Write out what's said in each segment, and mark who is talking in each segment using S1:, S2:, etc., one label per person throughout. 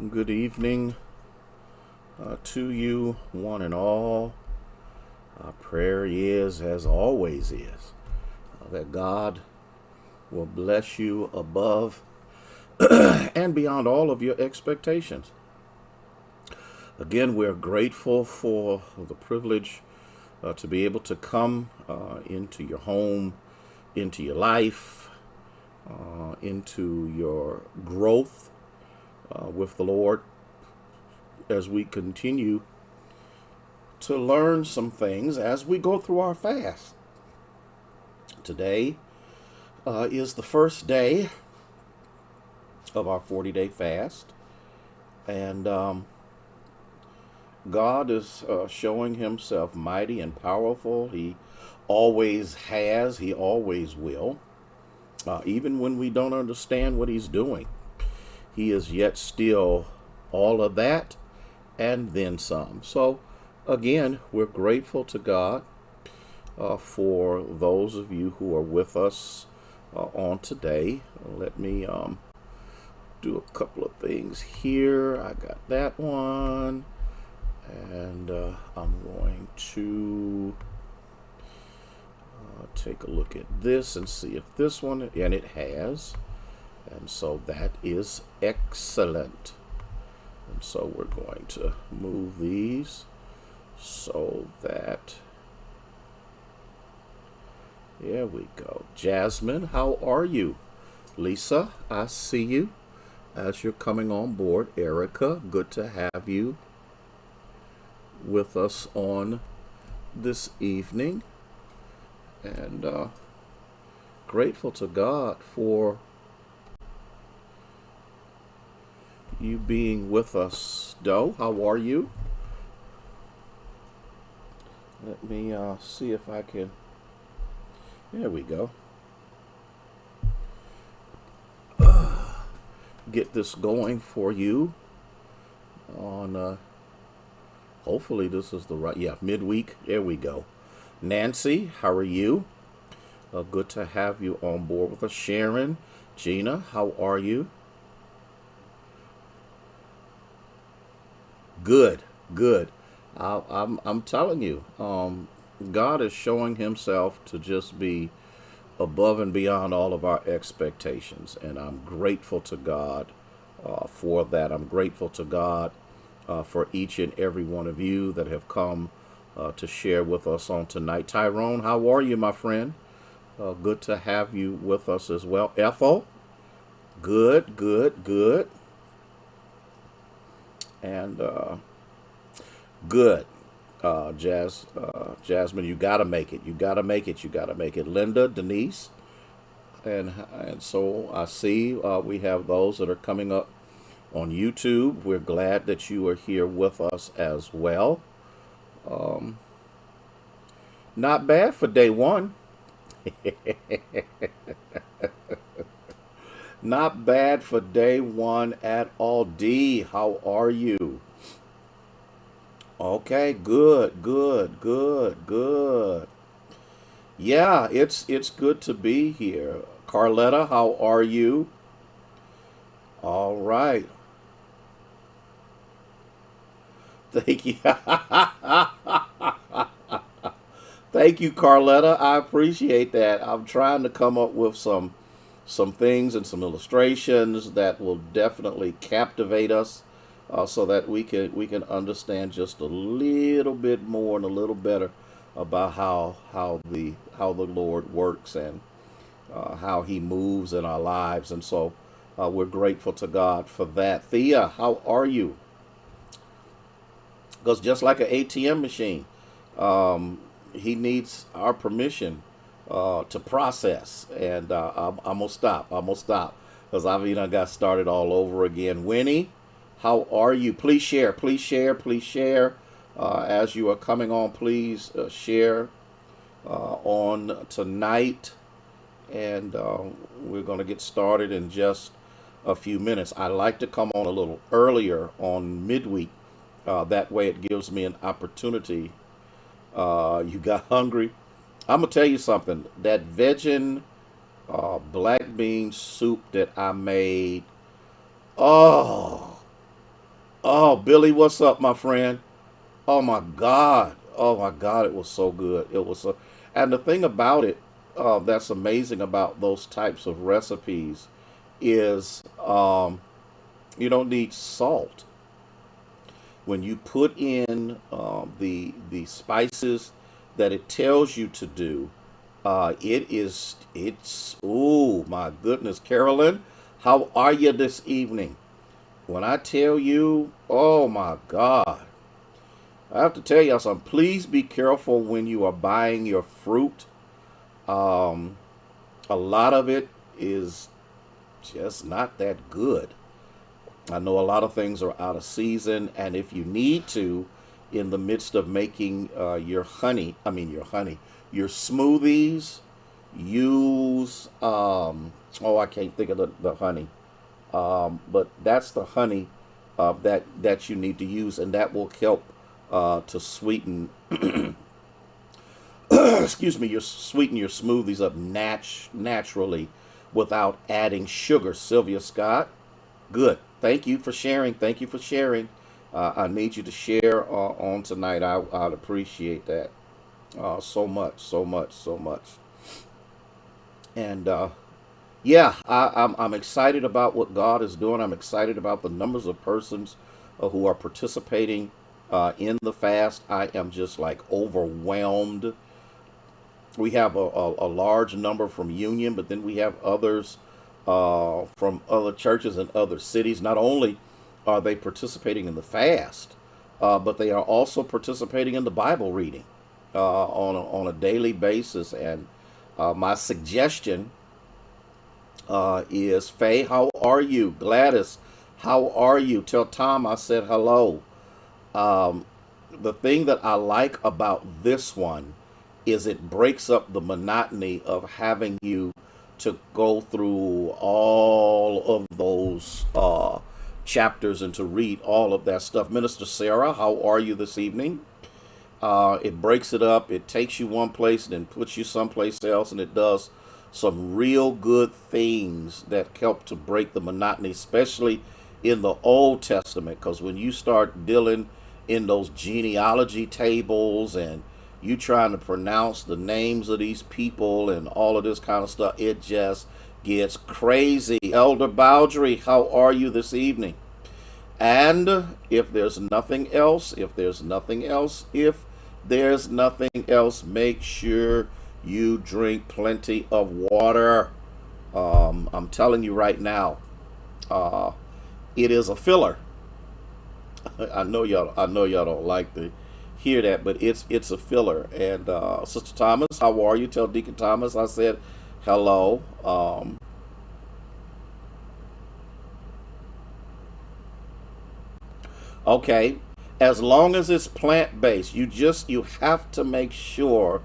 S1: Good evening to you, one and all. Our prayer is, as always, that God will bless you above and beyond all of your expectations. Again, we're grateful for the privilege to be able to come into your home, into your life, into your growth with the Lord as we continue to learn some things as we go through our fast. Today is the first day of our 40-day fast, and God is showing himself mighty and powerful. He always has, he always will. Even when we don't understand what he's doing, he is yet still all of that and then some. So, again, we're grateful to God for those of you who are with us on today. Let me do a couple of things here. I got that one, and I'm going to take a look at this and see if this one, and it has, and so that is excellent. And so we're going to move these so that, there we go. Jasmine, how are you? Lisa, I see you as you're coming on board. Erica, good to have you with us on this evening. And grateful to God for you being with us. Doe, how are you? Let me see if I can. There we go. Get this going for you on, hopefully this is the right, yeah, midweek. There we go. Nancy, how are you? Good to have you on board with us. Sharon, Gina, how are you? Good, good. I'm telling you, God is showing himself to just be above and beyond all of our expectations. And I'm grateful to God for that. I'm grateful to God for each and every one of you that have come to share with us on tonight. Tyrone, how are you, my friend? Good to have you with us as well. Ethel, good, good, good. And good. Jasmine, you gotta make it. You gotta make it. You gotta make it. Linda, Denise, and so I see we have those that are coming up on YouTube. We're glad that you are here with us as well. Not bad for day one. Not bad for day one at all. D, how are you? Okay, good, good, good, good. Yeah, it's good to be here. Carletta, how are you? All right. Thank you. Thank you, Carletta. I appreciate that. I'm trying to come up with some things and some illustrations that will definitely captivate us, so that we can understand just a little bit more and a little better about how the Lord works and how He moves in our lives. And so we're grateful to God for that. Thea, how are you? Because just like an ATM machine, He needs our permission to process. And I'm gonna stop. I'm gonna stop because I've even got started all over again. Winnie, how are you? Please share. Please share. Please share. As you are coming on, please share on tonight, and we're going to get started in just a few minutes. I like to come on a little earlier on midweek. That way, it gives me an opportunity. You got hungry? I'm gonna tell you something. That vegan black bean soup that I made. Oh, Oh, Billy, what's up, my friend? Oh my God. Oh my God, it was so good. It was so, and the thing about it, that's amazing about those types of recipes is you don't need salt. When you put in the spices that it tells you to do, it's oh my goodness, Carolyn, how are you this evening? When I tell you, oh my God, I have to tell y'all something. Please be careful when you are buying your fruit. Um, a lot of it is just not that good. I know a lot of things are out of season, and if you need to, in the midst of making your smoothies, use, oh, I can't think of the honey, but that's the honey that you need to use, and that will help to sweeten, excuse me, sweeten your smoothies up naturally without adding sugar. Sylvia Scott. Good. Thank you for sharing. Thank you for sharing. I need you to share on tonight. I'd appreciate that so much, so much, so much. And yeah, I'm excited about what God is doing. I'm excited about the numbers of persons who are participating in the fast. I am just like overwhelmed. We have a large number from Union, but then we have others from other churches and other cities. Not only are they participating in the fast, but they are also participating in the Bible reading on a daily basis. And my suggestion is Faye, how are you? Gladys, how are you? Tell Tom I said hello. Um, the thing that I like about this one is it breaks up the monotony of having you to go through all of those chapters and to read all of that stuff. Minister Sarah, how are you this evening? It breaks it up. It takes you one place and then puts you someplace else, and it does some real good things that help to break the monotony, especially in the Old Testament. Because when you start dealing in those genealogy tables and you trying to pronounce the names of these people and all of this kind of stuff, it just gets crazy. Elder Boundary, how are you this evening? And if there's nothing else, if there's nothing else, make sure you drink plenty of water. I'm telling you right now, uh, it is a filler. I know y'all don't like to hear that, but it's a filler. And Sister Thomas, how are you? Tell Deacon Thomas I said hello. Okay, as long as it's plant based, you have to make sure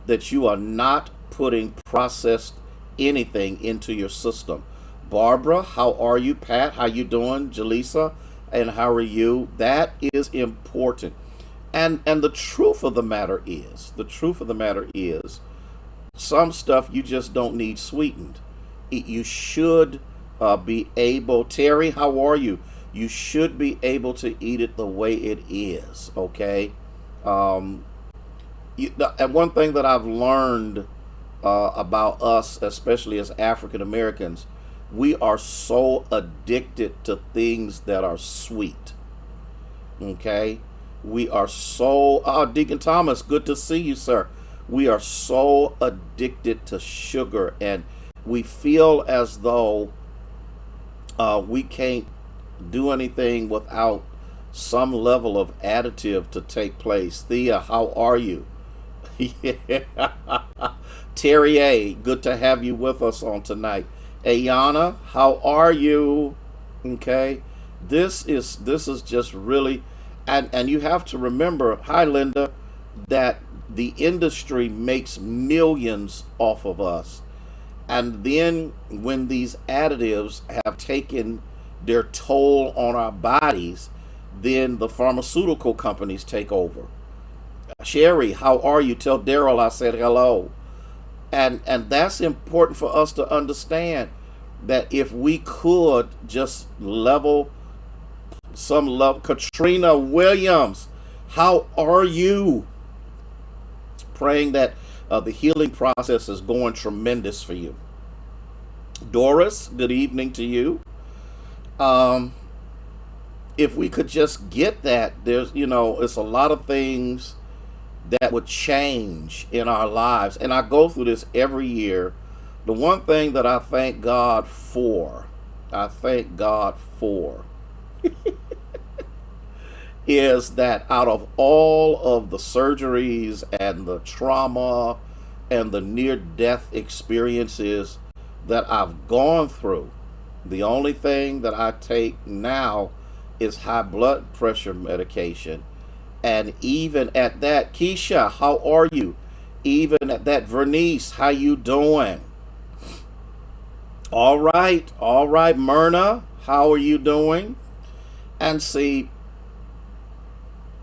S1: that you are not putting processed anything into your system. Barbara, how are you? Pat, how you doing? Jaleesa, and how are you? That is important. And the truth of the matter is, some stuff you just don't need sweetened. You should be able. Terry, how are you? You should be able to eat it the way it is. Okay. Um, and one thing that I've learned about us, especially as African Americans, we are so addicted to things that are sweet. Okay, we are so. Deacon Thomas, good to see you, sir. We are so addicted to sugar, and we feel as though we can't do anything without some level of additive to take place. Thea, how are you? Yeah. Terry A, good to have you with us on tonight. Ayana, how are you? Okay. This is just really, and you have to remember, hi Linda, that the industry makes millions off of us. And then when these additives have taken their toll on our bodies, then the pharmaceutical companies take over. Sherry, how are you? Tell Daryl I said hello. And that's important for us to understand that if we could just level Some love Katrina Williams. How are you? Praying that the healing process is going tremendous for you. Doris, good evening to you. Um, if we could just get that, it's a lot of things that would change in our lives. And I go through this every year. The one thing that I thank God for, is that out of all of the surgeries and the trauma and the near death experiences that I've gone through, the only thing that I take now is high blood pressure medication. And even at that, Keisha, how are you? Even at that, Vernice, how you doing? All right, Myrna, how are you doing? And see,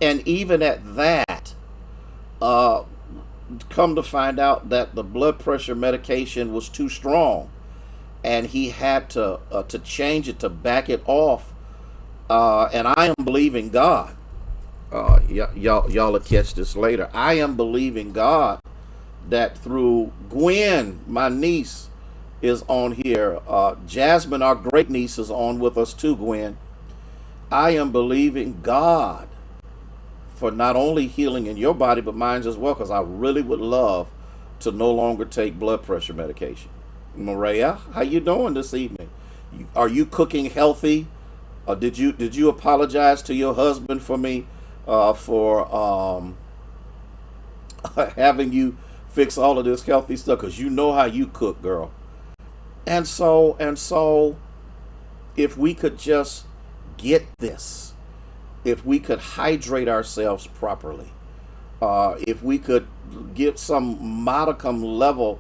S1: and even at that, uh, come to find out that the blood pressure medication was too strong, and he had to change it, to back it off. And I am believing God. Y'all will catch this later. I am believing God that through Gwen, my niece, is on here. Jasmine, our great niece, is on with us too. Gwen, I am believing God for not only healing in your body but mine as well, because I really would love to no longer take blood pressure medication. Maria, how you doing this evening? Are you cooking healthy? Did you apologize to your husband for me for having you fix all of this healthy stuff? Because you know how you cook, girl. And so, if we could just get this, if we could hydrate ourselves properly, if we could get some modicum level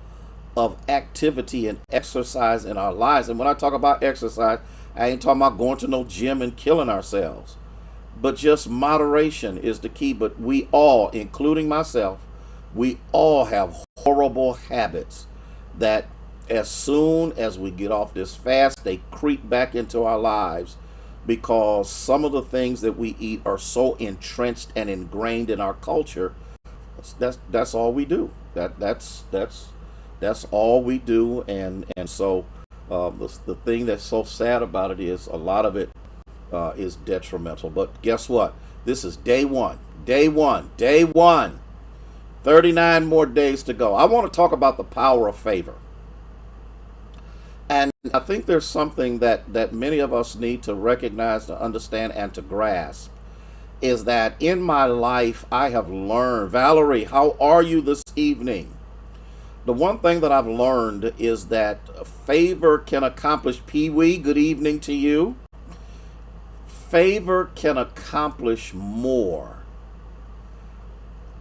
S1: of activity and exercise in our lives. And when I talk about exercise, I ain't talking about going to no gym and killing ourselves, but just moderation is the key. But we all, including myself, we all have horrible habits that as soon as we get off this fast, they creep back into our lives, because some of the things that we eat are so entrenched and ingrained in our culture. That's all we do. That's all we do. And so the thing that's so sad about it is a lot of it is detrimental. But guess what? This is day one. Day one. 39 more days to go. I want to talk about the power of favor. And I think there's something that many of us need to recognize, to understand, and to grasp, is that in my life I have learned. Valerie, how are you this evening? The one thing that I've learned is that favor can accomplish, Pee Wee, good evening to you. Favor can accomplish more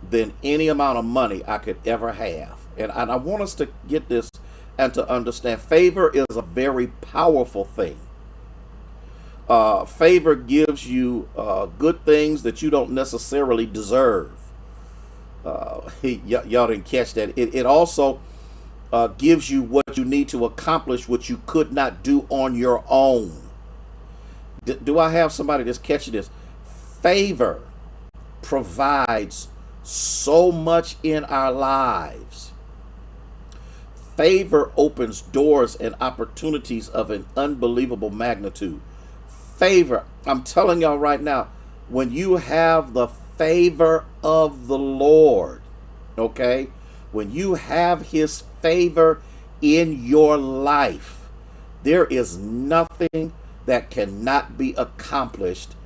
S1: than any amount of money I could ever have. And I want us to get this and to understand favor is a very powerful thing. Favor gives you good things that you don't necessarily deserve. Y'all didn't catch that. It also gives you what you need to accomplish what you could not do on your own. Do I have somebody that's catching this? Favor provides so much in our lives. Favor opens doors and opportunities of an unbelievable magnitude. Favor, I'm telling y'all right now, when you have the favor of the Lord, okay, when you have his favor in your life, there is nothing that cannot be accomplished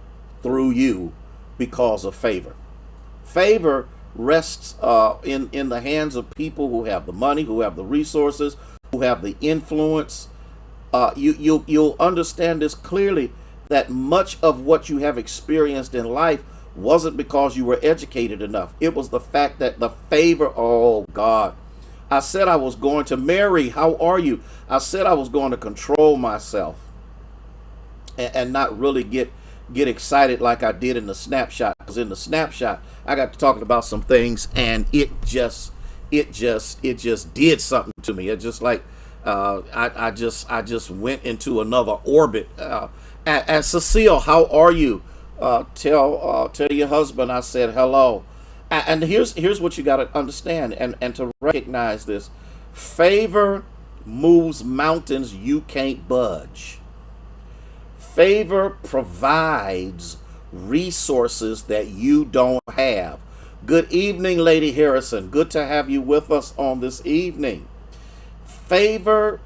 S1: through you because of favor. Favor rests in the hands of people who have the money, who have the resources, who have the influence. You'll understand this clearly, that much of what you have experienced in life wasn't because you were educated enough. It was the fact that the favor, oh God, I said I was going to, Mary, how are you? I said I was going to control myself and not really get excited like I did in the snapshot, because in the snapshot I got to talking about some things and it just did something to me. It just like I just went into another orbit, And Cecile, how are you? Tell your husband I said hello. And here's what you got to understand and to recognize this: favor moves mountains you can't budge. Favor provides resources that you don't have. Good evening, Lady Harrison. Good to have you with us on this evening. Favor,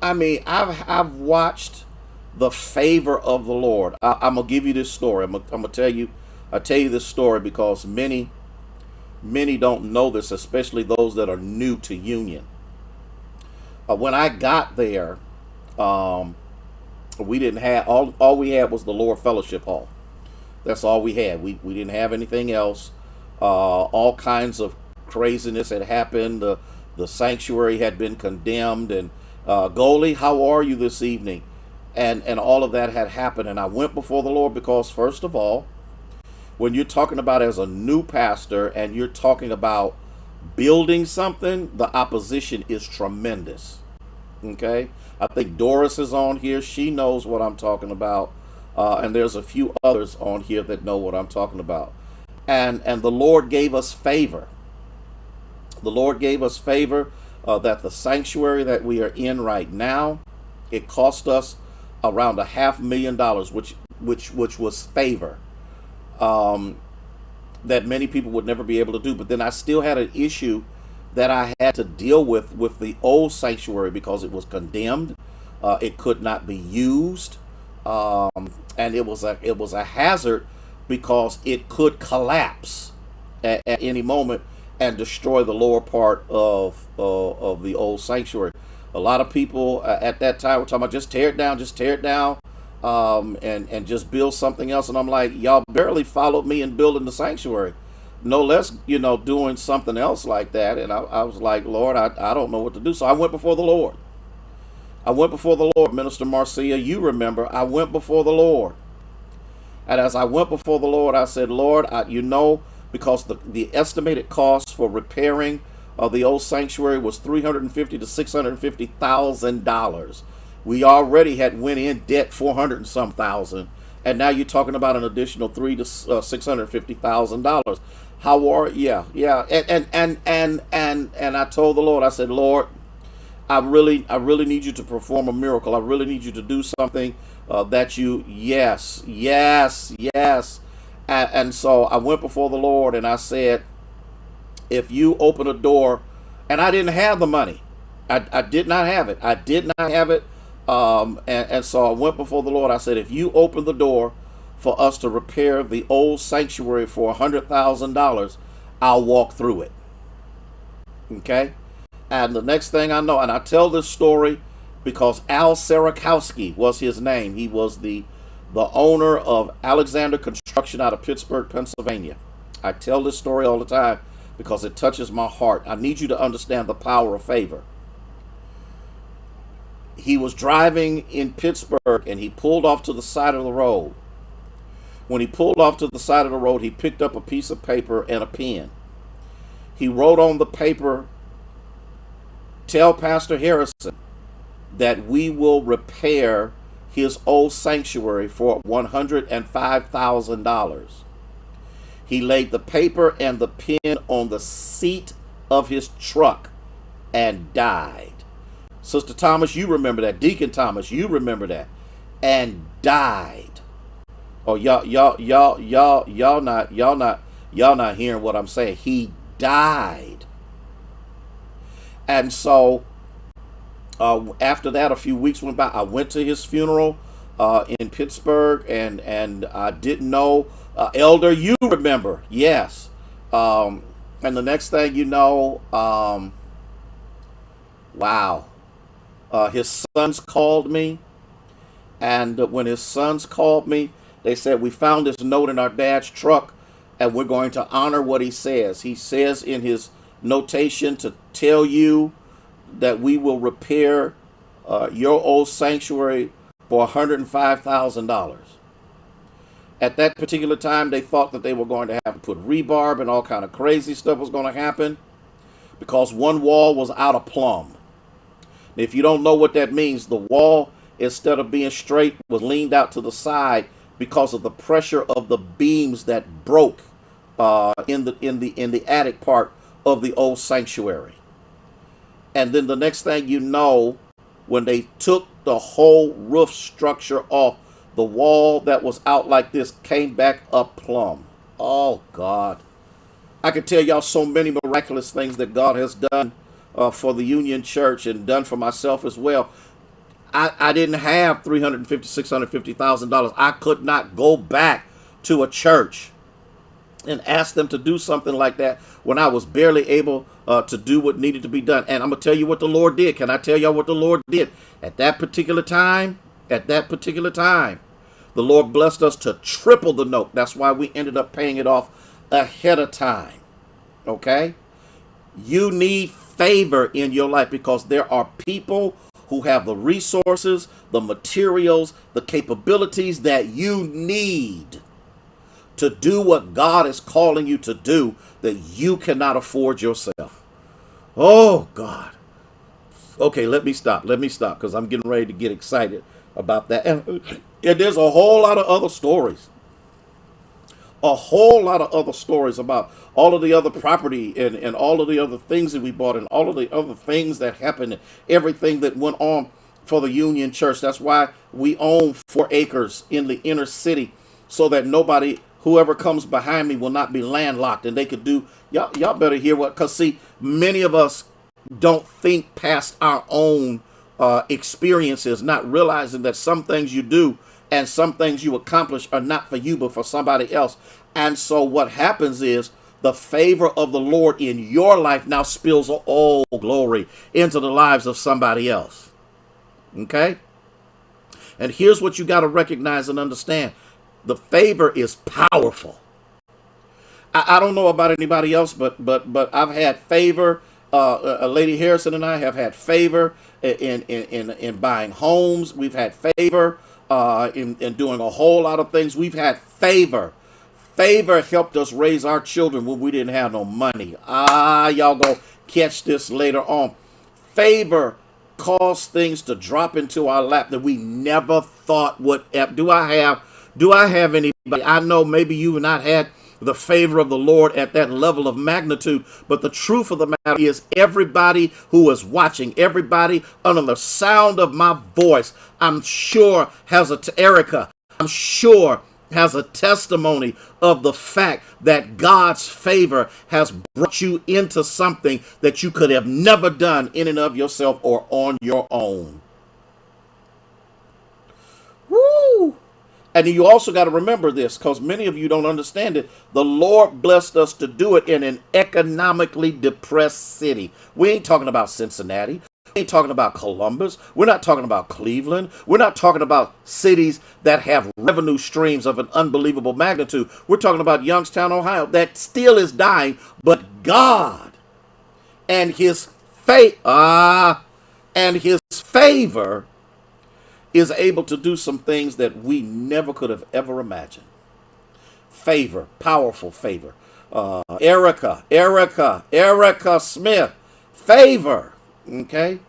S1: I mean, I've watched the favor of the Lord. I'm gonna give you this story. I'm gonna tell you this story because many don't know this, especially those that are new to Union. When I got there, um, we didn't have all we had was the Lord Fellowship Hall. That's all we had. We didn't have anything else. All kinds of craziness had happened. The sanctuary had been condemned. And Goldie, how are you this evening? And all of that had happened. And I went before the Lord because, first of all, when you're talking about as a new pastor and you're talking about building something, the opposition is tremendous. Okay, I think Doris is on here. She knows what I'm talking about, and there's a few others on here that know what I'm talking about. And the Lord gave us favor. The Lord gave us favor that the sanctuary that we are in right now, it cost us around $500,000, which was favor that many people would never be able to do. But then I still had an issue that I had to deal with the old sanctuary because it was condemned. It could not be used, and it was a hazard because it could collapse at any moment and destroy the lower part of the old sanctuary. A lot of people at that time were talking about just tear it down, and just build something else. And I'm like, y'all barely followed me in building the sanctuary, no less, doing something else like that. And I was like, Lord, I don't know what to do. So I went before the Lord. I went before the Lord, Minister Marcia. You remember, I went before the Lord. And as I went before the Lord, I said, Lord, because the estimated cost for repairing the old sanctuary was $350,000 to $650,000. We already had went in debt 400 and some thousand, and now you're talking about an additional $300,000 to $650,000. How are yeah, and I told the Lord, I said, Lord, I really need you to perform a miracle. I really need you to do something that you yes. And so I went before the Lord and I said, if you open a door, and I didn't have the money. I did not have it. I did not have it. And so I went before the Lord. I said, if you open the door for us to repair the old sanctuary for $100,000, I'll walk through it. Okay? And the next thing I know, and I tell this story because Al Sarakowski was his name. He was the owner of Alexander Construction out of Pittsburgh, Pennsylvania. I tell this story all the time because it touches my heart. I need you to understand the power of favor. He was driving in Pittsburgh and he pulled off to the side of the road. When he pulled off to the side of the road, he picked up a piece of paper and a pen. He wrote on the paper, tell Pastor Harrison that we will repair his old sanctuary for $105,000. He laid the paper and the pen on the seat of his truck and died. Sister Thomas, you remember that. Deacon Thomas, you remember that. And died. Oh, y'all not hearing what I'm saying. He died. And so after that, a few weeks went by. I went to his funeral in Pittsburgh, and I didn't know. Elder, you remember? Yes. And the next thing you know, wow. His sons called me, and when his sons called me, they said, we found this note in our dad's truck, and we're going to honor what he says. He says in his notation to tell you that we will repair your old sanctuary for $105,000. At that particular time, they thought that they were going to have to put rebarb and all kind of crazy stuff was going to happen because one wall was out of plumb. If you don't know what that means, the wall instead of being straight, was leaned out to the side because of the pressure of the beams that broke in the attic part of the old sanctuary. And then the next thing you know, when they took the whole roof structure off, the wall that was out like this came back up plumb. Oh God. I could tell y'all so many miraculous things that God has done for the Union Church and done for myself as well. I didn't have $350,000, $650,000. I could not go back to a church and ask them to do something like that when I was barely able to do what needed to be done. And I'm gonna tell you what the Lord did. Can I tell y'all what the Lord did at that particular time? At that particular time, the Lord blessed us to triple the note. That's why we ended up paying it off ahead of time. Okay? You need favor in your life because there are people who have the resources, the materials, the capabilities that you need to do what God is calling you to do that you cannot afford yourself. Oh, God. Okay, let me stop. Let me stop because I'm getting ready to get excited about that. And there's a whole lot of other stories. A whole lot of other stories about all of the other property and all of the other things that we bought and all of the other things that happened and everything that went on for the Union Church. That's why we own 4 acres in the inner city so that nobody, whoever comes behind me, will not be landlocked and they could do, y'all better hear what, because see, many of us don't think past our own experiences, not realizing that some things you do and some things you accomplish are not for you, but for somebody else. And so what happens is the favor of the Lord in your life now spills all glory into the lives of somebody else. Okay? And here's what you got to recognize and understand. The favor is powerful. I don't know about anybody else, but I've had favor. Lady Harrison and I have had favor in buying homes. We've had favor in doing a whole lot of things. We've had favor. Favor helped us raise our children when we didn't have no money. Y'all gonna catch this later on. Favor caused things to drop into our lap that we never thought would. Do I have anybody? I know maybe you have not had the favor of the Lord at that level of magnitude. But the truth of the matter is everybody who is watching, everybody under the sound of my voice, I'm sure has Erica, I'm sure has a testimony of the fact that God's favor has brought you into something that you could have never done in and of yourself or on your own. Woo! And you also got to remember this because many of you don't understand it. The Lord blessed us to do it in an economically depressed city. We ain't talking about Cincinnati. We ain't talking about Columbus. We're not talking about Cleveland. We're not talking about cities that have revenue streams of an unbelievable magnitude. We're talking about Youngstown, Ohio, that still is dying. But God and His favor is able to do some things that we never could have ever imagined. Favor, powerful favor. Erica Smith, favor. Okay.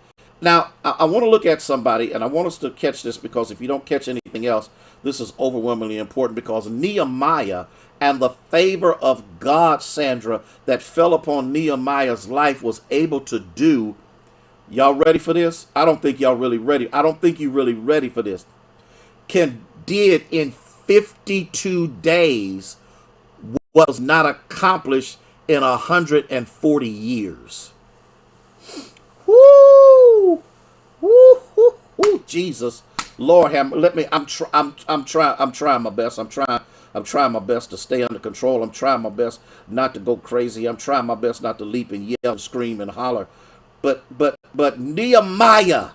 S1: Now, I want to look at somebody, and I want us to catch this because if you don't catch anything else, this is overwhelmingly important because Nehemiah and the favor of God, Sandra, that fell upon Nehemiah's life was able to do. Y'all ready for this? I don't think y'all really ready. I don't think you really ready for this. Did in 52 days what was not accomplished in 140 years. Woo! Woo! Woo! Woo! Jesus, Lord, let me. I'm trying my best. I'm trying my best to stay under control. I'm trying my best not to go crazy. I'm trying my best not to leap and yell, scream, and holler. But Nehemiah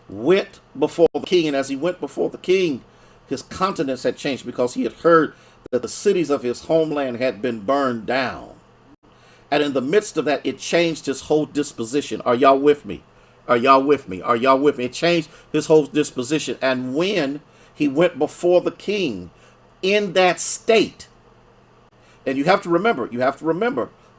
S1: went before the king, and as he went before the king, his countenance had changed because he had heard that the cities of his homeland had been burned down. And in the midst of that, it changed his whole disposition. Are y'all with me? Are y'all with me? Are y'all with me? It changed his whole disposition. And when he went before the king in that state, and you have to remember,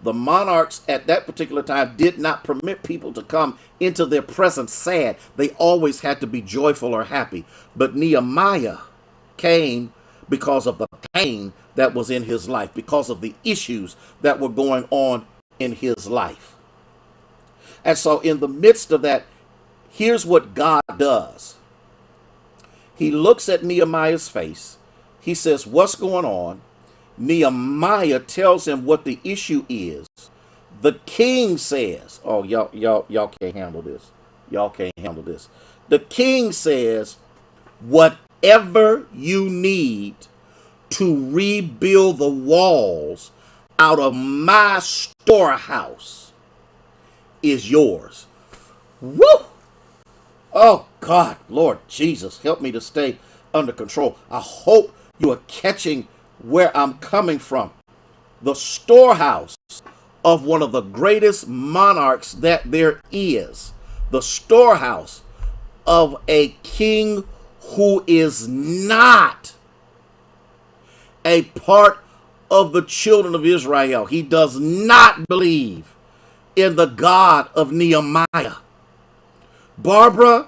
S1: The monarchs at that particular time did not permit people to come into their presence sad. They always had to be joyful or happy. But Nehemiah came because of the pain that was in his life, because of the issues that were going on in his life. And so in the midst of that, here's what God does. He looks at Nehemiah's face. He says, what's going on? Nehemiah tells him what the issue is. The king says, oh, y'all can't handle this. Y'all can't handle this. The king says, whatever you need to rebuild the walls out of my storehouse is yours. Woo! Oh, God, Lord Jesus, help me to stay under control. I hope you are catching where I'm coming from. The storehouse of one of the greatest monarchs that there is. The storehouse of a king who is not a part of the children of Israel. He does not believe in the God of Nehemiah. Barbara,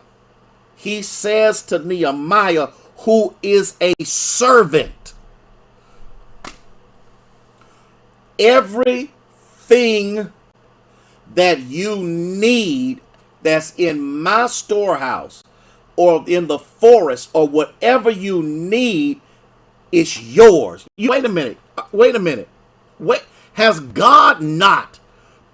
S1: he says to Nehemiah, who is a servant, everything that you need that's in my storehouse or in the forest or whatever you need is yours. Wait a minute. Wait, has God not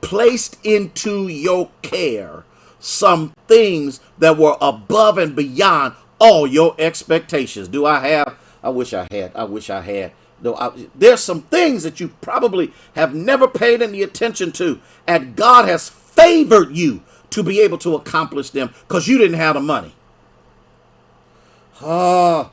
S1: placed into your care some things that were above and beyond all your expectations? Do I have? I wish I had. No, there's some things that you probably have never paid any attention to, and God has favored you to be able to accomplish them because you didn't have the money. Oh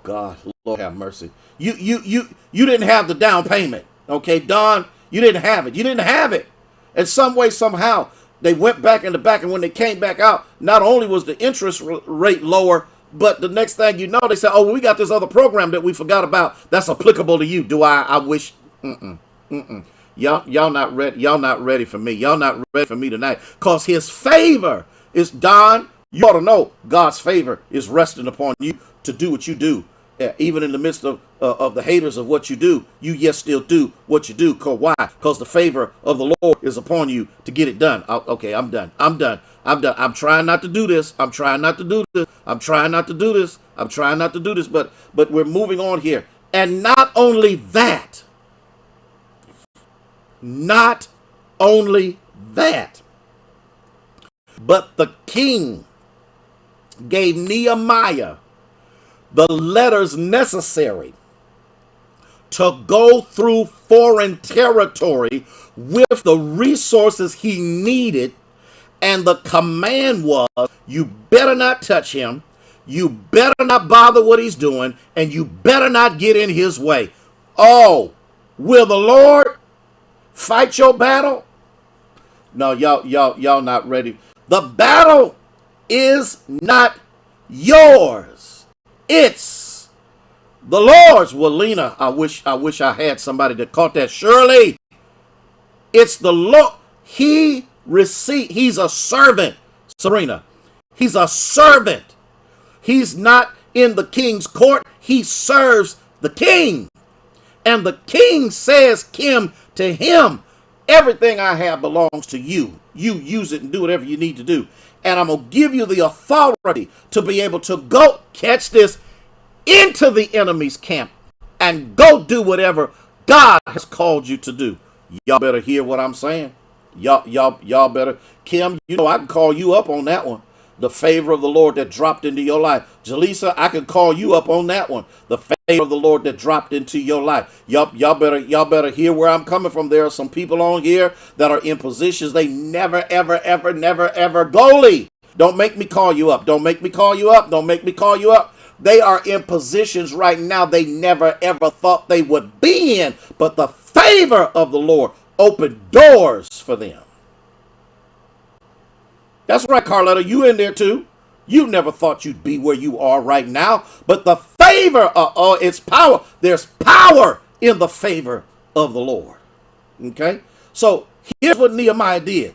S1: God, Lord have mercy. You didn't have the down payment. Okay, Don, you didn't have it. You didn't have it. In some way, somehow, they went back in the back, and when they came back out, not only was the interest rate lower, but the next thing you know, they said, "Oh, we got this other program that we forgot about that's applicable to you." Do I wish? Y'all not ready. Y'all not ready for me. Y'all not ready for me tonight. Cause His favor is, Don. You ought to know God's favor is resting upon you to do what you do. Even in the midst of the haters of what you do, you yet still do what you do. Why? Because the favor of the Lord is upon you to get it done. Okay, I'm done. I'm trying not to do this. I'm trying not to do this. But we're moving on here. And not only that, but the king gave Nehemiah the letters necessary to go through foreign territory with the resources he needed. And the command was, you better not touch him, you better not bother what he's doing, and you better not get in his way. Oh, will the Lord fight your battle? No, y'all not ready. The battle is not yours. It's the Lord's. Well, Lena, I wish I had somebody that caught that. Shirley, it's the Lord. He's a servant. Serena, he's a servant. He's not in the king's court. He serves the king. And the king says, Kim, to him, everything I have belongs to you. You use it and do whatever you need to do. And I'm going to give you the authority to be able to go, catch this, into the enemy's camp and go do whatever God has called you to do. Y'all better hear what I'm saying. Y'all better. Kim, you know I can call you up on that one. The favor of the Lord that dropped into your life. Jaleesa, I can call you up on that one. The favor of the Lord that dropped into your life. Y'all better hear where I'm coming from. There are some people on here that are in positions they never, ever, goalie. Don't make me call you up. Don't make me call you up. Don't make me call you up. They are in positions right now they never, ever thought they would be in. But the favor of the Lord opened doors for them. That's right, Carletta. You in there too. You never thought you'd be where you are right now. But the favor, it's power. There's power in the favor of the Lord. Okay? So here's what Nehemiah did.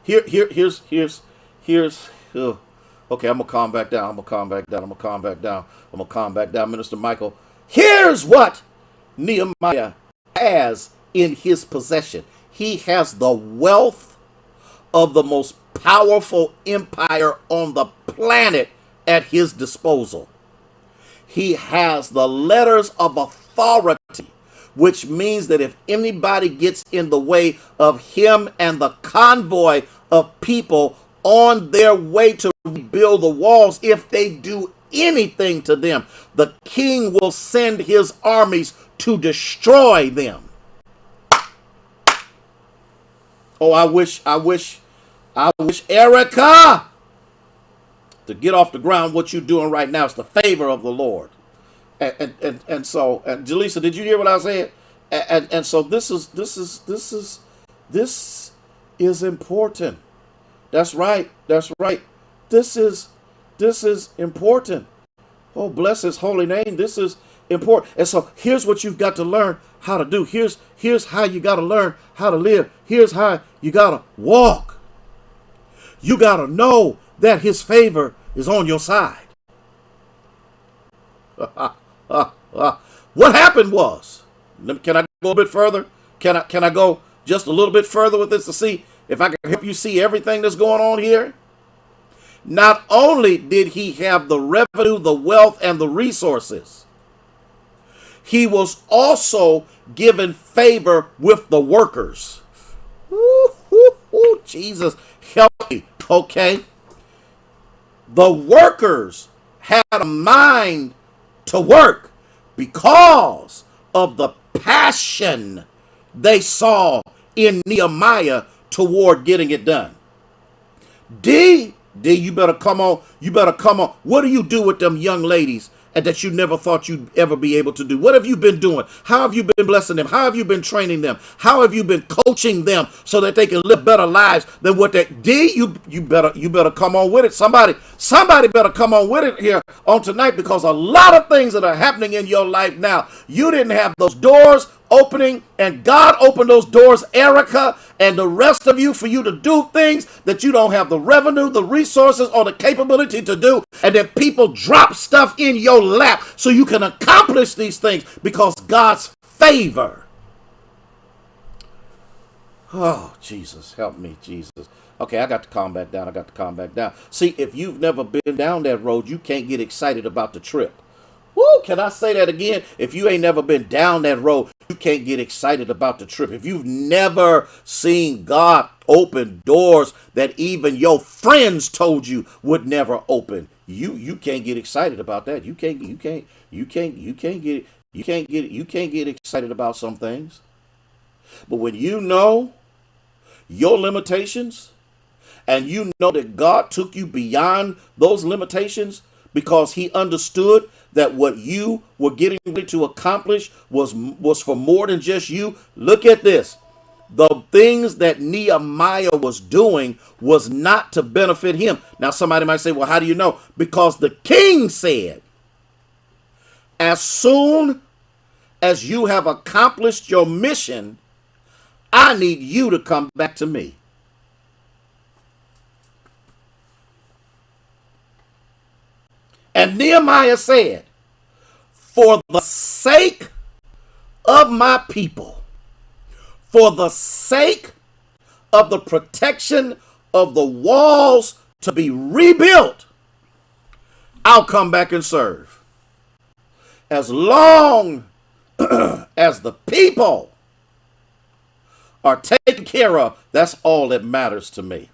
S1: Here's okay, I'm gonna calm back down. I'm gonna calm back down. I'm gonna calm back down. I'm gonna calm back down, Minister Michael. Here's what Nehemiah has in his possession. He has the wealth of the most powerful empire on the planet at his disposal. He has the letters of authority, which means that if anybody gets in the way of him and the convoy of people on their way to rebuild the walls, if they do anything to them, the king will send his armies to destroy them. Oh, I wish Erica to get off the ground. What you're doing right now is the favor of the Lord. And Jaleesa, did you hear what I said? And so this is important. That's right. That's right. This is important. Oh, bless his holy name. This is important. And so here's what you've got to learn how to do. Here's how you got to learn how to live. Here's how you got to walk. You got to know that his favor is on your side. What happened was, can I go a bit further? Can I go just a little bit further with this to see if I can help you see everything that's going on here? Not only did he have the revenue, the wealth, and the resources, he was also given favor with the workers. Woo, woo, woo, Jesus, help me. Okay. The workers had a mind to work because of the passion they saw in Nehemiah toward getting it done. D, you better come on. You better come on. What do you do with them young ladies and that you never thought you'd ever be able to do? What have you been doing? How have you been blessing them? How have you been training them? How have you been coaching them so that they can live better lives than what they D, you better come on with it. Somebody better come on with it here on tonight, because a lot of things that are happening in your life now, you didn't have those doors opening, and God opened those doors, Erica, and the rest of you, for you to do things that you don't have the revenue, the resources, or the capability to do, and then people drop stuff in your lap so you can accomplish these things because God's favor. Oh, Jesus, help me, Jesus. Okay, I got to calm back down. See, if you've never been down that road, you can't get excited about the trip. Woo, can I say that again? If you ain't never been down that road, you can't get excited about the trip. If you've never seen God open doors that even your friends told you would never open, you can't get excited about that. You can't get excited about some things. But when you know your limitations, and you know that God took you beyond those limitations because he understood that what you were getting ready to accomplish was for more than just you. Look at this. The things that Nehemiah was doing was not to benefit him. Now, somebody might say, well, how do you know? Because the king said, as soon as you have accomplished your mission, I need you to come back to me. And Nehemiah said, for the sake of my people, for the sake of the protection of the walls to be rebuilt, I'll come back and serve. As long as the people are taken care of, that's all that matters to me.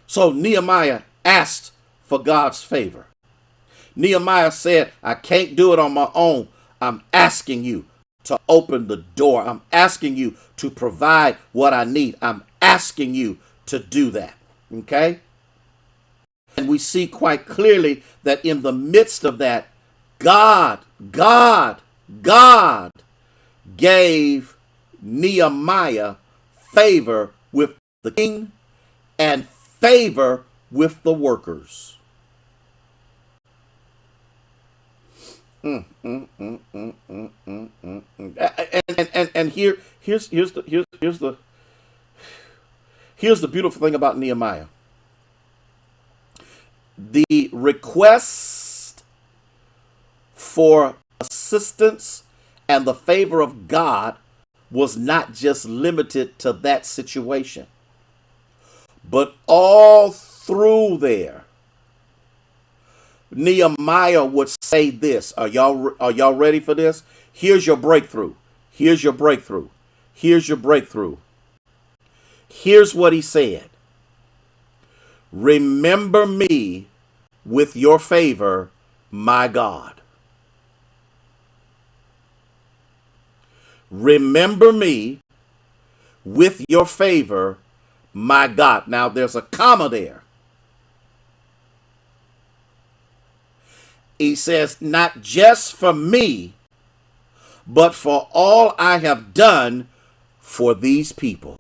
S1: So Nehemiah asked for God's favor. Nehemiah said, I can't do it on my own. I'm asking you to open the door. I'm asking you to provide what I need. I'm asking you to do that. Okay? And we see quite clearly that in the midst of that, God gave Nehemiah favor with the king and favor with the workers. Mm, mm, mm, mm, mm, mm, mm, mm. And here's the beautiful thing about Nehemiah. The request for assistance and the favor of God was not just limited to that situation, but all through there, Nehemiah would say this. Are y'all ready for this? Here's your breakthrough. Here's your breakthrough. Here's your breakthrough. Here's what he said. Remember me with your favor, my God. Remember me with your favor, my God. Now there's a comma there. He says, not just for me, but for all I have done for these people.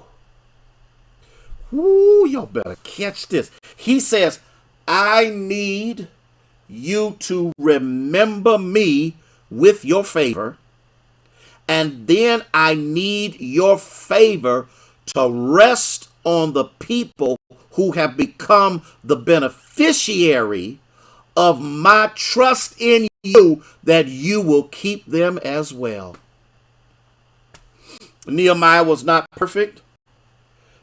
S1: Woo, y'all better catch this. He says, I need you to remember me with your favor, and then I need your favor to rest on the people who have become the beneficiary of my trust in you, that you will keep them as well. Nehemiah was not perfect.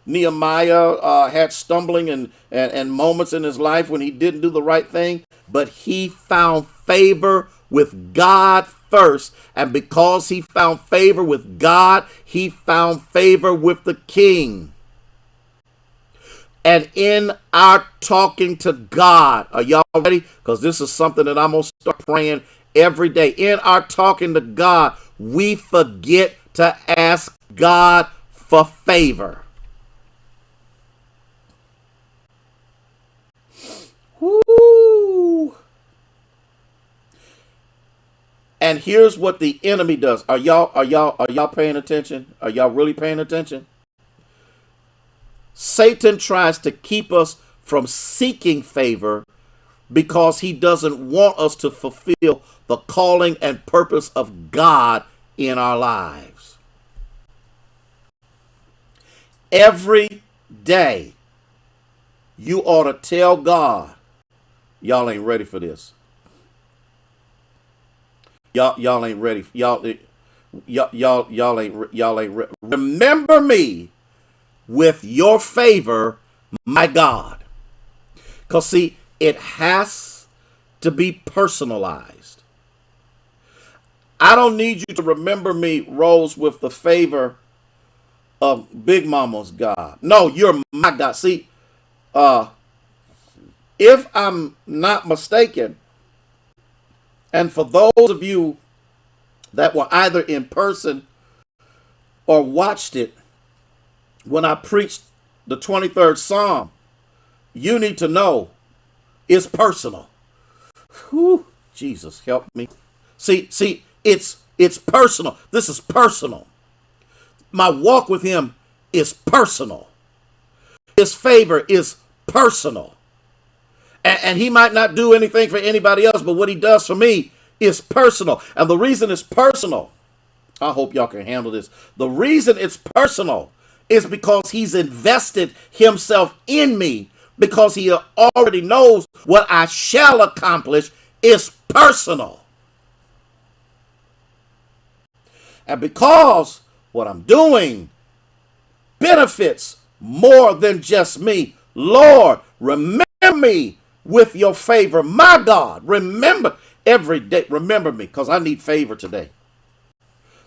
S1: Nehemiah had stumbling and moments in his life when he didn't do the right thing, but he found favor with God first. And because he found favor with God, he found favor with the king. And in our talking to God, are y'all ready? Because this is something that I'm going to start praying every day. In our talking to God, we forget to ask God for favor. Woo! And here's what the enemy does. Are y'all paying attention? Are y'all really paying attention? Satan tries to keep us from seeking favor because he doesn't want us to fulfill the calling and purpose of God in our lives. Every day, you ought to tell God, y'all ain't ready for this. Y'all ain't ready. Y'all ain't. Remember me with your favor, my God. Because, see, it has to be personalized. I don't need you to remember me, Rose, with the favor of Big Mama's God. No, you're my God. See, if I'm not mistaken, and for those of you that were either in person or watched it when I preached the 23rd Psalm, you need to know it's personal. Whew, Jesus, help me. See, it's personal. This is personal. My walk with him is personal. His favor is personal. And he might not do anything for anybody else, but what he does for me is personal. And the reason it's personal, I hope y'all can handle this. The reason it's personal is because he's invested himself in me, because he already knows what I shall accomplish is personal. And because what I'm doing benefits more than just me, Lord, remember me with your favor, my God. Remember every day. Remember me, because I need favor today.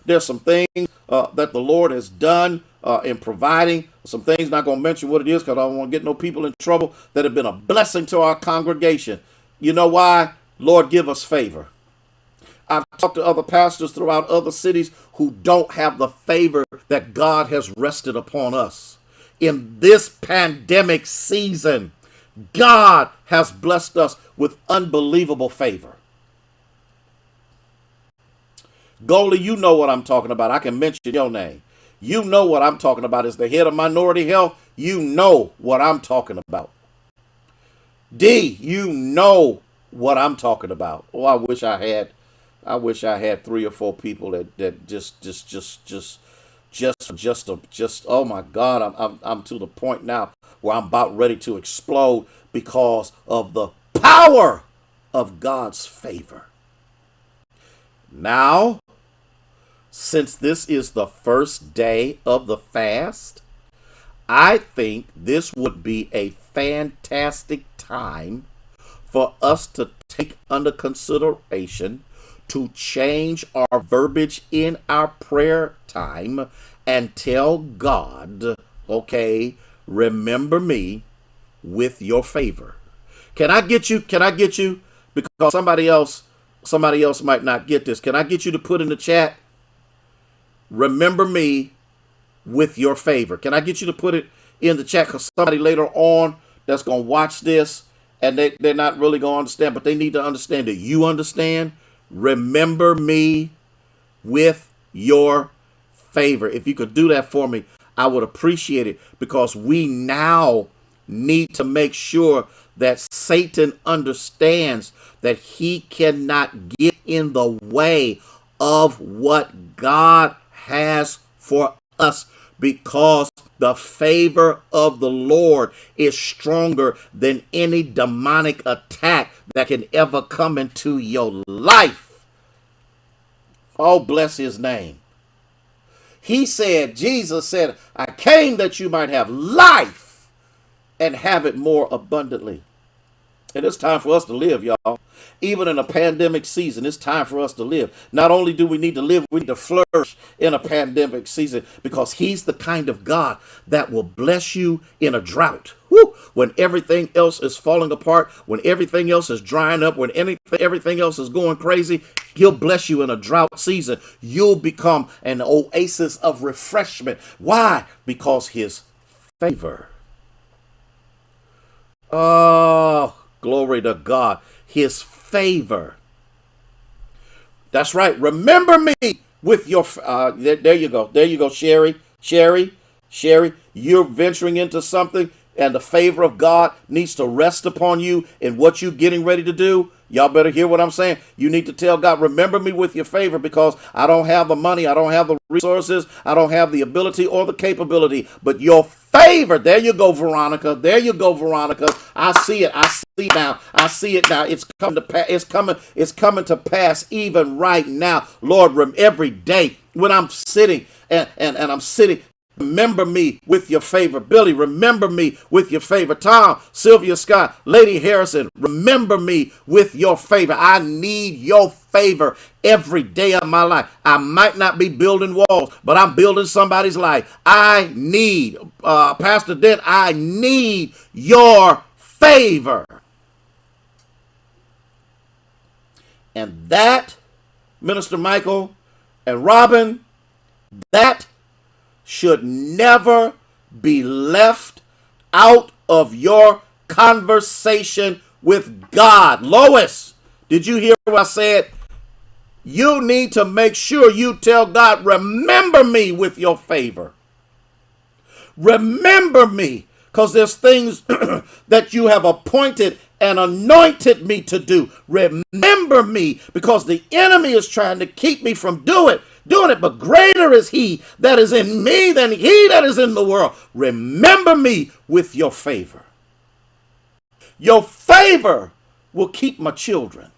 S1: There's some things that the Lord has done in providing. Some things, not going to mention what it is because I don't want to get no people in trouble, that have been a blessing to our congregation. You know why? Lord, give us favor. I've talked to other pastors throughout other cities who don't have the favor that God has rested upon us. In this pandemic season, God has blessed us with unbelievable favor. Goldie, you know what I'm talking about. I can mention your name. You know what I'm talking about. As the head of Minority Health, you know what I'm talking about. D, you know what I'm talking about. Oh, I wish I had I wish I had 3 or 4 people that just oh my God, I'm to the point now where I'm about ready to explode because of the power of God's favor. Now, since this is the first day of the fast, I think this would be a fantastic time for us to take under consideration to change our verbiage in our prayer time and tell God, okay, remember me with your favor. Can I get you? Can I get you? Because somebody else might not get this. Can I get you to put in the chat, remember me with your favor? Can I get you to put it in the chat? Because somebody later on that's going to watch this and they're not really going to understand, but they need to understand that you understand. Remember me with your favor. If you could do that for me, I would appreciate it, because we now need to make sure that Satan understands that he cannot get in the way of what God has for us, because the favor of the Lord is stronger than any demonic attack that can ever come into your life. Oh, bless his name. He said, Jesus said, I came that you might have life and have it more abundantly. And it's time for us to live, y'all. Even in a pandemic season, it's time for us to live. Not only do we need to live, we need to flourish in a pandemic season, because he's the kind of God that will bless you in a drought. Woo! When everything else is falling apart, when everything else is drying up, when everything else is going crazy, he'll bless you in a drought season. You'll become an oasis of refreshment. Why? Because his favor. Oh, glory to God. His favor. That's right. Remember me with your. There you go. There you go, Sherry. Sherry. You're venturing into something, and the favor of God needs to rest upon you in what you're getting ready to do. Y'all better hear what I'm saying. You need to tell God, remember me with your favor, because I don't have the money, I don't have the resources, I don't have the ability or the capability, but your favor. There you go, Veronica. There you go, Veronica. I see it. I see it now. I see it now. It's coming to pass. It's coming to pass even right now, Lord. Every day when I'm sitting and I'm sitting. Remember me with your favor. Billy, remember me with your favor. Tom, Sylvia Scott, Lady Harrison, remember me with your favor. I need your favor every day of my life. I might not be building walls, but I'm building somebody's life. I need, Pastor Dent, I need your favor. And that, Minister Michael and Robin, that should never be left out of your conversation with God. Lois, did you hear what I said? You need to make sure you tell God, remember me with your favor. Remember me, because there's things that you have appointed and anointed me to do. Remember me, because the enemy is trying to keep me from doing it, but greater is he that is in me than he that is in the world. Remember me with your favor. Your favor will keep my children.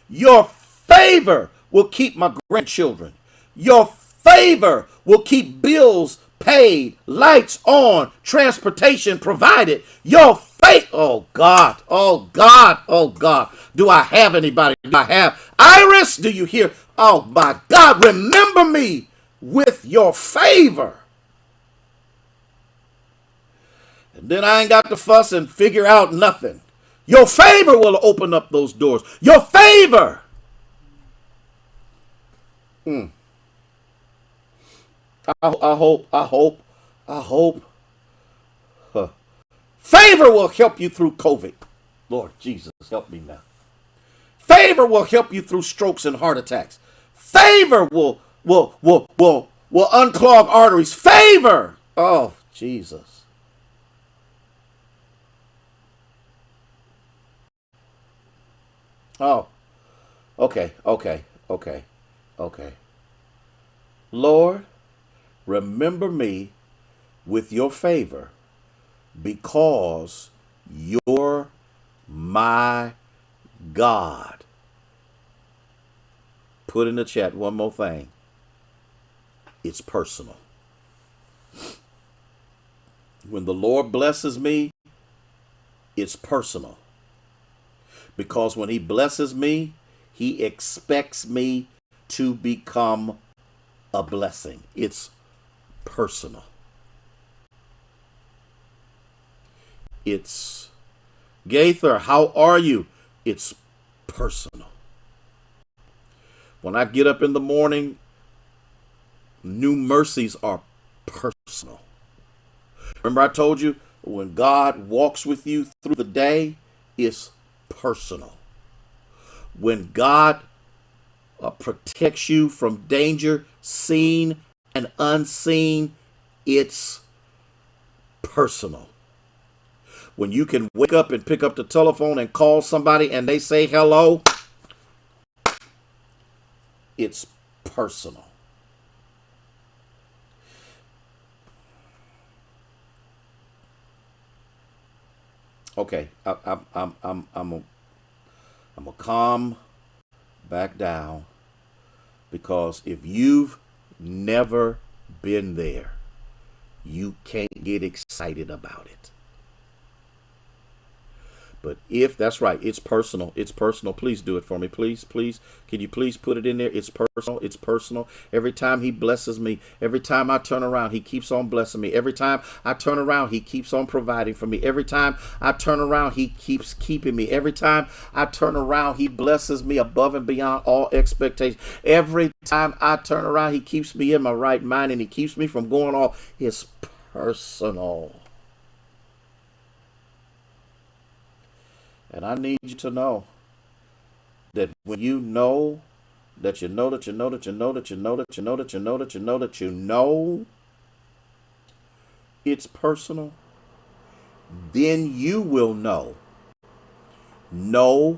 S1: Your favor will keep my grandchildren. Your favor will keep bills paid, lights on, transportation provided. Your faith. Oh God, oh God, oh God. Do I have anybody? Do I have Iris? Do you hear? Oh my God, remember me with your favor. And then I ain't got to fuss and figure out nothing. Your favor will open up those doors. Your favor. I hope favor will help you through COVID. Lord Jesus, help me now. Favor will help you through strokes and heart attacks. Favor will unclog arteries. Favor. Oh, Jesus. Oh, okay. Okay. Okay. Lord, remember me with your favor because you're my God. Put in the chat one more thing. It's personal. When the Lord blesses me, it's personal. Because when he blesses me, he expects me to become a blessing. It's personal. It's Gaither, how are you? It's personal. When I get up in the morning, new mercies are personal. Remember, I told you when God walks with you through the day, it's personal. When God protects you from danger, seen and unseen, it's personal. When you can wake up and pick up the telephone and call somebody and they say hello, it's personal. Okay, I'm a calm back down because if you've never been there, you can't get excited about it. But if that's right, it's personal. It's personal. Please do it for me. Please, please. Can you please put it in there? It's personal. It's personal. Every time he blesses me, every time I turn around, he keeps on blessing me. Every time I turn around, he keeps on providing for me. Every time I turn around, he keeps keeping me. Every time I turn around, he blesses me above and beyond all expectations. Every time I turn around, he keeps me in my right mind and he keeps me from going off. It's personal. And I need you to know that when you know that you know that you know that you know that you know that you know that you know that you know that you know it's personal, then you will know no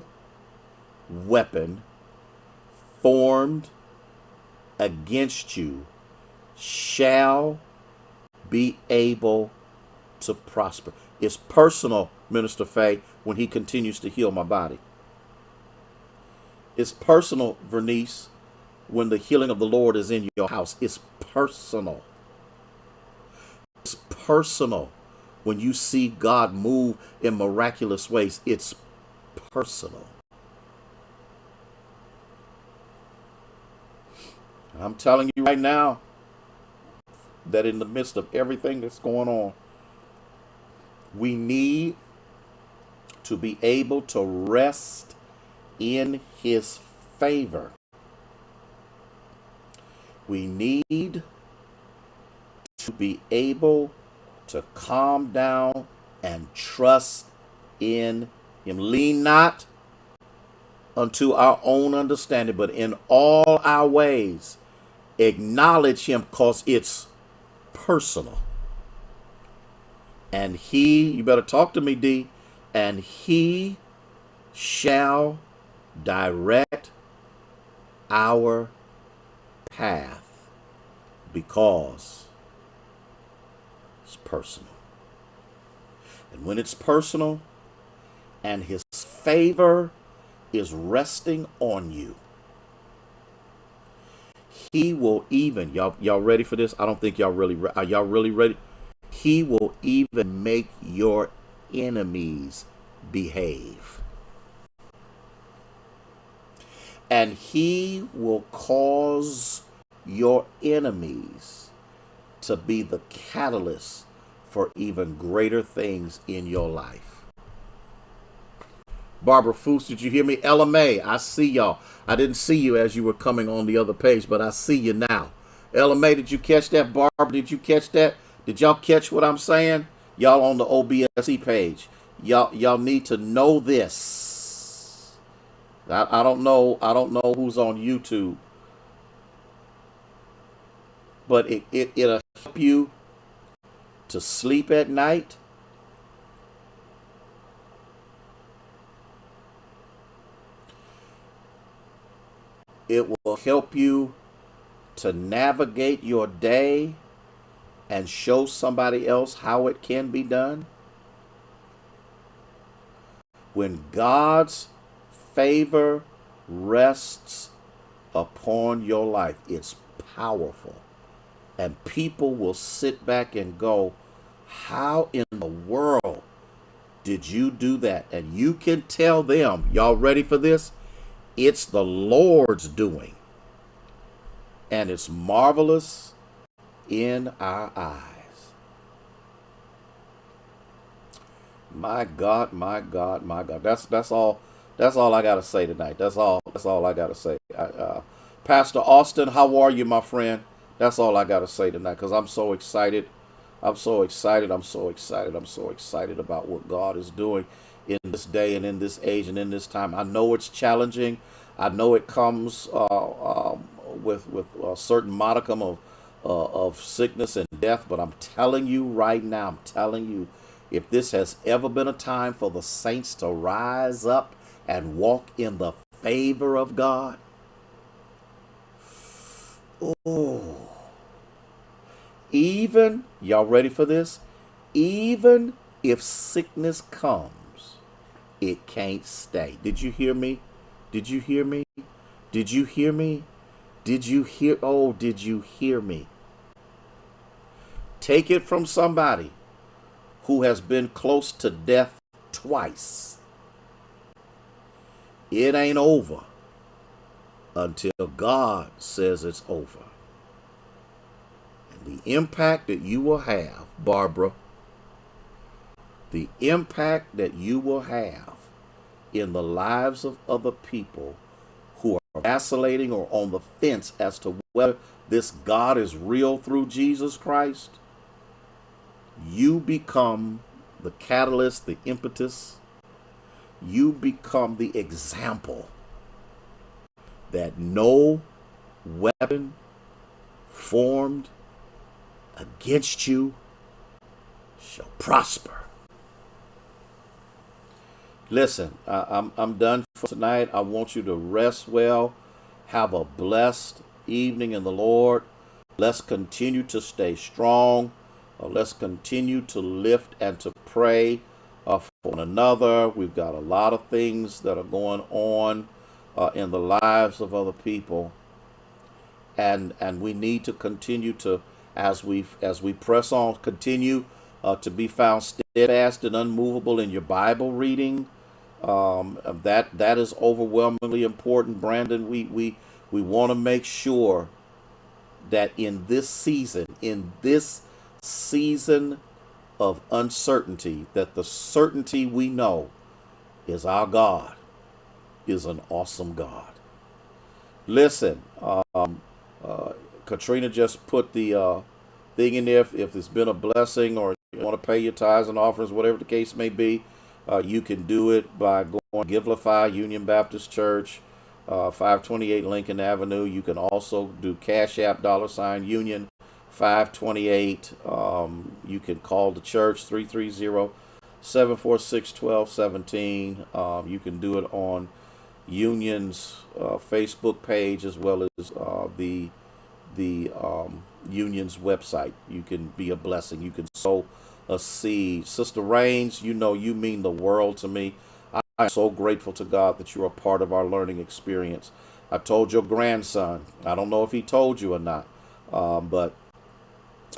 S1: weapon formed against you shall be able to prosper. It's personal, Minister Faye, when he continues to heal my body. It's personal, Vernice, when the healing of the Lord is in your house. It's personal. It's personal when you see God move in miraculous ways. It's personal. I'm telling you right now that in the midst of everything that's going on, we need to be able to rest in his favor. We need to be able to calm down and trust in him. Lean not unto our own understanding, but in all our ways acknowledge him because it's personal. And he, you better talk to me, D, and he shall direct our path because it's personal. And when it's personal and his favor is resting on you, he will even, y'all ready for this? I don't think y'all really, are y'all really ready? He will even make your enemies behave. And he will cause your enemies to be the catalyst for even greater things in your life. Barbara Foose, did you hear me? Ella May, I see y'all. I didn't see you as you were coming on the other page, but I see you now. Ella May, did you catch that? Barbara, did you catch that? Did y'all catch what I'm saying? Y'all on the OBSE page. Y'all need to know this. I don't know who's on YouTube, but it'll help you to sleep at night. It will help you to navigate your day and show somebody else how it can be done. When God's favor rests upon your life, it's powerful. And people will sit back and go, how in the world did you do that? And you can tell them, y'all ready for this? It's the Lord's doing. And it's marvelous in our eyes. My God, my God, my God. That's all. That's all I gotta say tonight. That's all. That's all I gotta say. Pastor Austin, how are you, my friend? That's all I gotta say tonight because I'm so excited. I'm so excited. I'm so excited. I'm so excited about what God is doing in this day and in this age and in this time. I know it's challenging. I know it comes with a certain modicum of sickness and death. But I'm telling you right now, I'm telling you, if this has ever been a time for the saints to rise up and walk in the favor of God, oh, even, y'all ready for this? Even if sickness comes, it can't stay. Did you hear me? Did you hear me? Did you hear me? Did you hear? Oh, did you hear me? Take it from somebody who has been close to death twice. It ain't over until God says it's over. And the impact that you will have, Barbara, the impact that you will have in the lives of other people who are vacillating or on the fence as to whether this God is real through Jesus Christ, you become the catalyst, the impetus. You become the example that no weapon formed against you shall prosper. Listen, I'm done for tonight. I want you to rest well. Have a blessed evening in the Lord. Let's continue to stay strong. Let's continue to lift and to pray for one another. We've got a lot of things that are going on in the lives of other people, and we need to continue to, as we press on, continue to be found steadfast and unmovable in your Bible reading. That is overwhelmingly important, Brandon. We want to make sure that in this season of uncertainty, that the certainty we know is our God is an awesome God. Listen, Katrina just put the thing in there. If it's been a blessing or you want to pay your tithes and offerings, whatever the case may be, you can do it by going to Givelify Union Baptist Church, 528 Lincoln Avenue. You can also do Cash App $Union 528. You can call the church 330-746-1217. You can do it on Union's Facebook page as well as the Union's website. You can be a blessing. You can sow a seed. Sister Rains, you know you mean the world to me. I'm so grateful to God that you're a part of our learning experience. I told your grandson, I don't know if he told you or not, but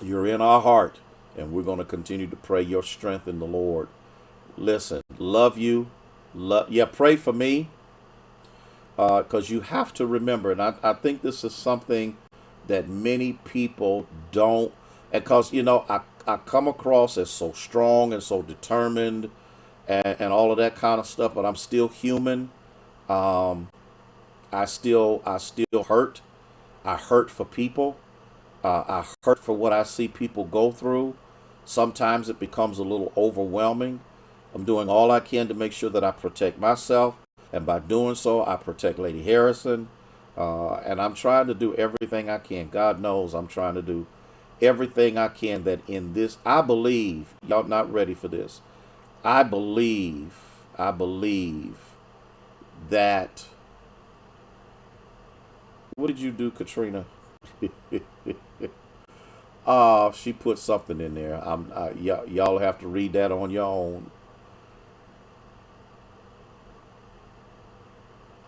S1: you're in our heart, and we're going to continue to pray your strength in the Lord. Listen, love you. Yeah, pray for me, because you have to remember, and I think this is something that many people don't, because, I come across as so strong and so determined and all of that kind of stuff, but I'm still human. Um, I still hurt. I hurt for people. I hurt for what I see people go through. Sometimes it becomes a little overwhelming. I'm doing all I can to make sure that I protect myself, and by doing so, I protect Lady Harrison. And I'm trying to do everything I can. God knows I'm trying to do everything I can that in this, I believe, y'all not ready for this. I believe that What did you do, Katrina? She put something in there. Y'all have to read that on your own.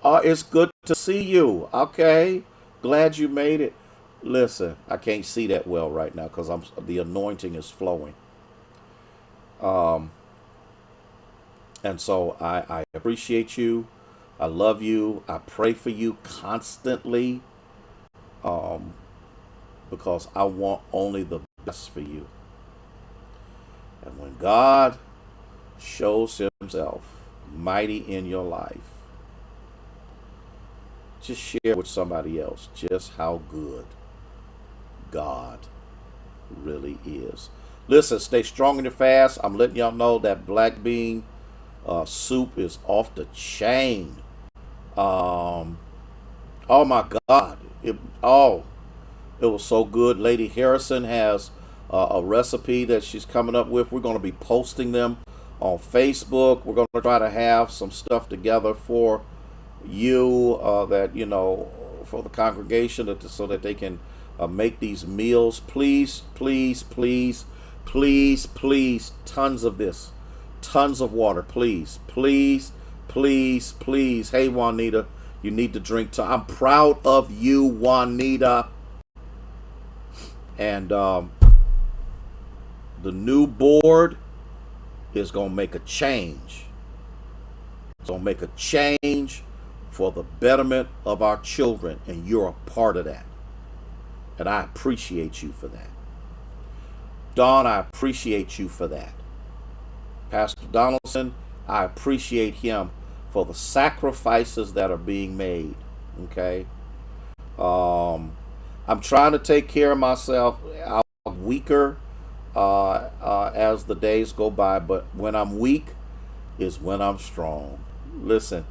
S1: It's good to see you. Okay, glad you made it. Listen, I can't see that well right now because the anointing is flowing. Um, and so I appreciate you. I love you. I pray for you constantly, um, because I want only the best for you. And when God shows Himself mighty in your life, just share with somebody else just how good God really is. Listen, stay strong in your fast. I'm letting y'all know that black bean soup is off the chain. Um, oh my God! It was so good. Lady Harrison has a recipe that she's coming up with. We're going to be posting them on Facebook. We're going to try to have some stuff together for you, that for the congregation, so that they can make these meals. Please, please, please, please, please, tons of this, tons of water, please, please, please, please. Hey, Juanita, you need to drink. I'm proud of you, Juanita. And the new board is going to make a change. It's going to make a change for the betterment of our children, and you're a part of that. And I appreciate you for that. Don, I appreciate you for that. Pastor Donaldson, I appreciate him for the sacrifices that are being made. Okay? I'm trying to take care of myself. I'm weaker as the days go by, but when I'm weak is when I'm strong. Listen,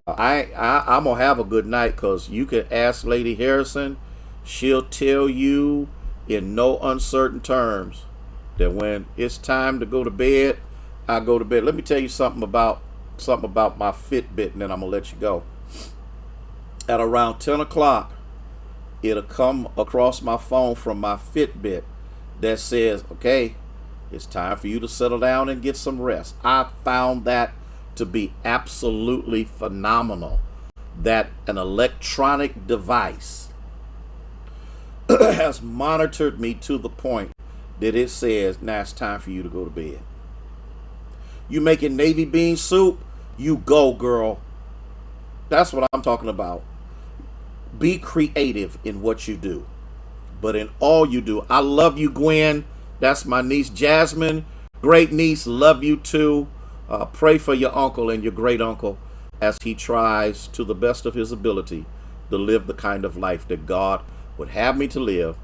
S1: I'm gonna have a good night, because you can ask Lady Harrison. She'll tell you in no uncertain terms that when it's time to go to bed, I go to bed. Let me tell you something about my Fitbit, and then I'm gonna let you go. At around 10 o'clock, it'll come across my phone from my Fitbit that says, okay, it's time for you to settle down and get some rest. I found that to be absolutely phenomenal, that an electronic device has monitored me to the point that it says, now it's time for you to go to bed. You making navy bean soup? You go, girl. That's what I'm talking about. Be creative in what you do, but in all you do. I love you, Gwen. That's my niece, Jasmine. Great niece. Love you too. Pray for your uncle and your great uncle as he tries to the best of his ability to live the kind of life that God would have me to live,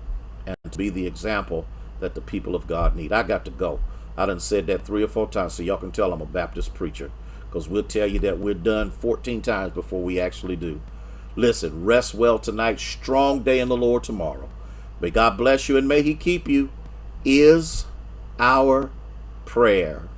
S1: and to be the example that the people of God need. I got to go. I done said that 3 or 4 times, so y'all can tell I'm a Baptist preacher, because we'll tell you that we're done 14 times before we actually do. Listen, rest well tonight. Strong day in the Lord tomorrow. May God bless you and may He keep you, is our prayer.